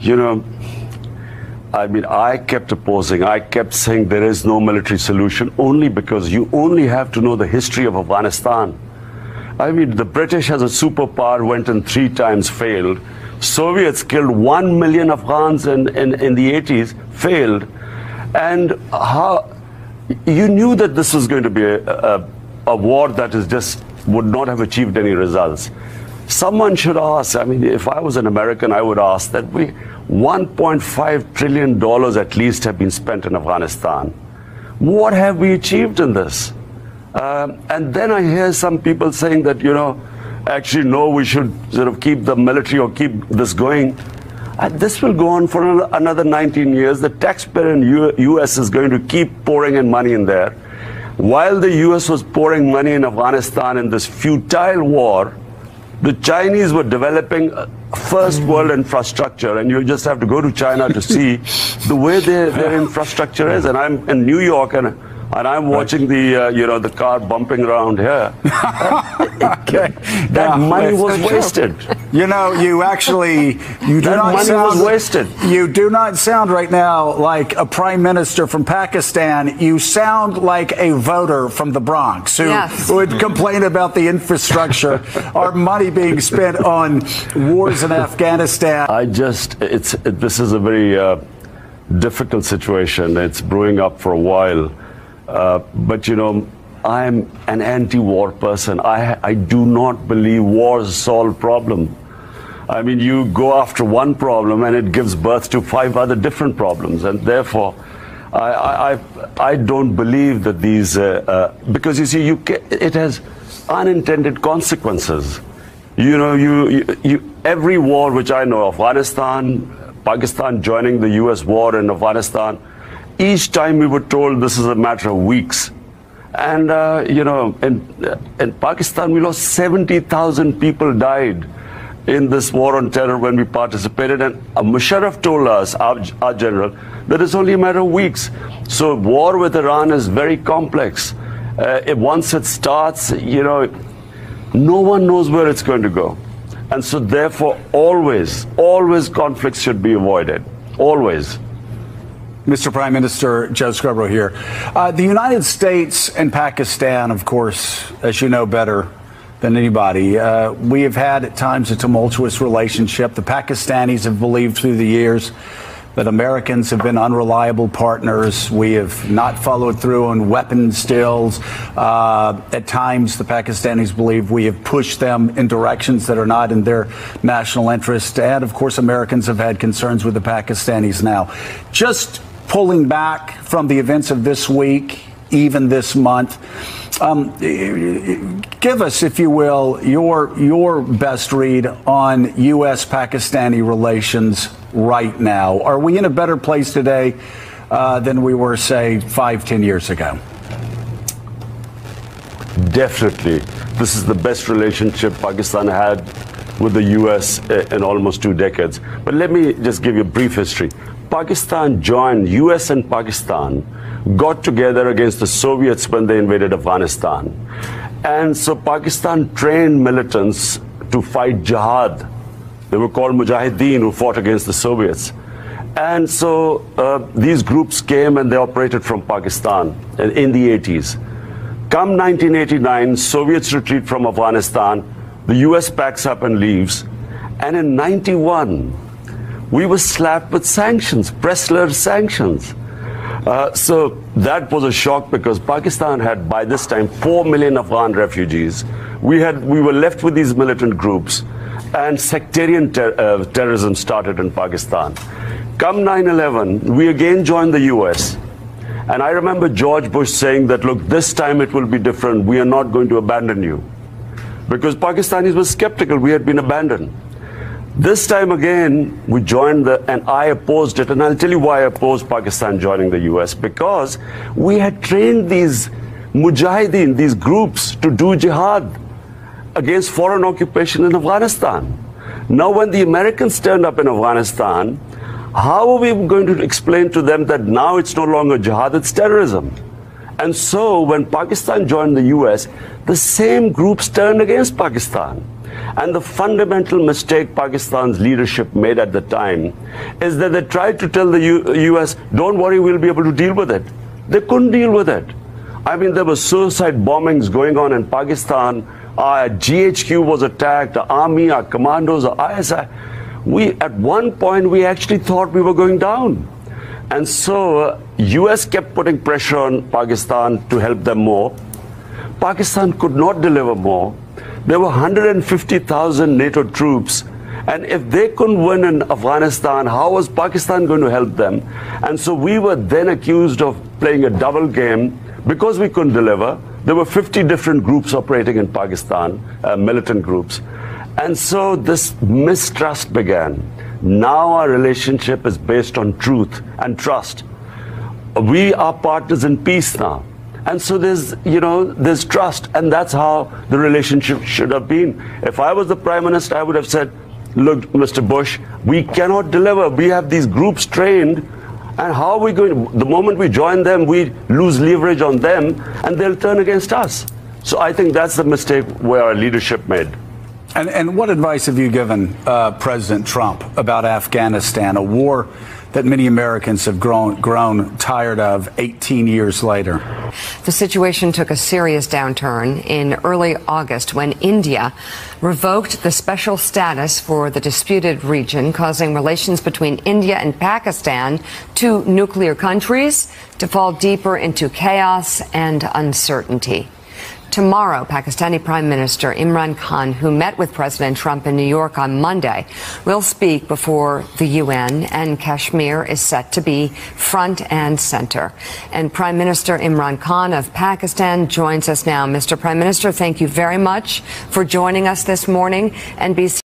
You know, I mean, I kept opposing. I kept saying there is no military solution only because you only have to know the history of Afghanistan. I mean, the British as a superpower went in 3 times, failed. Soviets killed 1 million Afghans in the 80s, failed. And how you knew that this was going to be a war that is just would not have achieved any results. Someone should ask, I mean, if I was an American, I would ask that $1.5 trillion at least have been spent in Afghanistan. What have we achieved in this? And then I hear some people saying that, you know, actually, no, we should sort of keep the military or keep this going. This will go on for another 19 years. The taxpayer in U.S. is going to keep pouring in money in there. While the U.S. was pouring money in Afghanistan in this futile war, the Chinese were developing first world infrastructure, and you just have to go to China to see the way their infrastructure is. And I'm in New York, and I'm watching the car bumping around here. That money was wasted. You know, you do not sound right now like a prime minister from Pakistan. You sound like a voter from the Bronx who would complain about the infrastructure, our money being spent on wars in Afghanistan. This is a very difficult situation. It's brewing up for a while. But, you know, I'm an anti-war person. I do not believe wars solve problems. I mean, you go after one problem and it gives birth to 5 other different problems. And therefore, I don't believe that these, because you see, it has unintended consequences. You know, every war which I know, Afghanistan, Pakistan joining the US war in Afghanistan, each time we were told this is a matter of weeks. And, you know, in Pakistan, we lost 70,000 people died in this war on terror when we participated. And Musharraf told us, our general, that it's only a matter of weeks. So war with Iran is very complex. Once it starts, you know, no one knows where it's going to go. And so therefore, always conflicts should be avoided. Always. Mr. Prime Minister, Joe Scarborough here. The United States and Pakistan, of course, as you know better than anybody, we have had at times a tumultuous relationship. The Pakistanis have believed through the years that Americans have been unreliable partners. We have not followed through on weapons deals. At times, the Pakistanis believe we have pushed them in directions that are not in their national interest. And, of course, Americans have had concerns with the Pakistanis now. Just pulling back from the events of this week, even this month, give us, if you will, your best read on U.S.-Pakistani relations right now. Are we in a better place today than we were, say, 5-10 years ago? Definitely. This is the best relationship Pakistan had with the U.S. in almost 2 decades. But let me just give you a brief history. Pakistan joined, US and Pakistan got together against the Soviets when they invaded Afghanistan. And so Pakistan trained militants to fight jihad. They were called Mujahideen, who fought against the Soviets. And so these groups came and they operated from Pakistan in the 80s. Come 1989, Soviets retreat from Afghanistan. The US packs up and leaves. And in 91, we were slapped with sanctions, Pressler sanctions. So that was a shock because Pakistan had by this time 4 million Afghan refugees. We were left with these militant groups, and sectarian terrorism started in Pakistan. Come 9/11, we again joined the US. And I remember George Bush saying that, look, this time it will be different. We are not going to abandon you. Because Pakistanis were skeptical. We had been abandoned. This time again, we joined and I opposed it. And I'll tell you why I opposed Pakistan joining the US. Because we had trained these mujahideen, these groups, to do jihad against foreign occupation in Afghanistan. Now, when the Americans turned up in Afghanistan, how are we going to explain to them that now it's no longer jihad, it's terrorism? And so when Pakistan joined the US, the same groups turned against Pakistan. And the fundamental mistake Pakistan's leadership made at the time is that they tried to tell the US, don't worry, we'll be able to deal with it. They couldn't deal with it. I mean, there were suicide bombings going on in Pakistan. Our GHQ was attacked, our army, our commandos, our ISI. At one point, we actually thought we were going down. And so, US kept putting pressure on Pakistan to help them more. Pakistan could not deliver more. There were 150,000 NATO troops. And if they couldn't win in Afghanistan, how was Pakistan going to help them? And so we were then accused of playing a double game because we couldn't deliver. There were 50 different groups operating in Pakistan, militant groups. And so this mistrust began. Now our relationship is based on truth and trust. We are partners in peace now. And so there's trust, and that's how the relationship should have been. If I was the Prime Minister, I would have said, look, Mr. Bush, we cannot deliver. We have these groups trained, and how are we going to, the moment we join them, we lose leverage on them, and they'll turn against us. So I think that's the mistake where our leadership made. And what advice have you given President Trump about Afghanistan, a war that many Americans have grown tired of 18 years later? The situation took a serious downturn in early August when India revoked the special status for the disputed region, causing relations between India and Pakistan, two nuclear countries, to fall deeper into chaos and uncertainty. Tomorrow, Pakistani Prime Minister Imran Khan, who met with President Trump in New York on Monday, will speak before the UN, and Kashmir is set to be front and center. And Prime Minister Imran Khan of Pakistan joins us now. Mr. Prime Minister, thank you very much for joining us this morning. NBC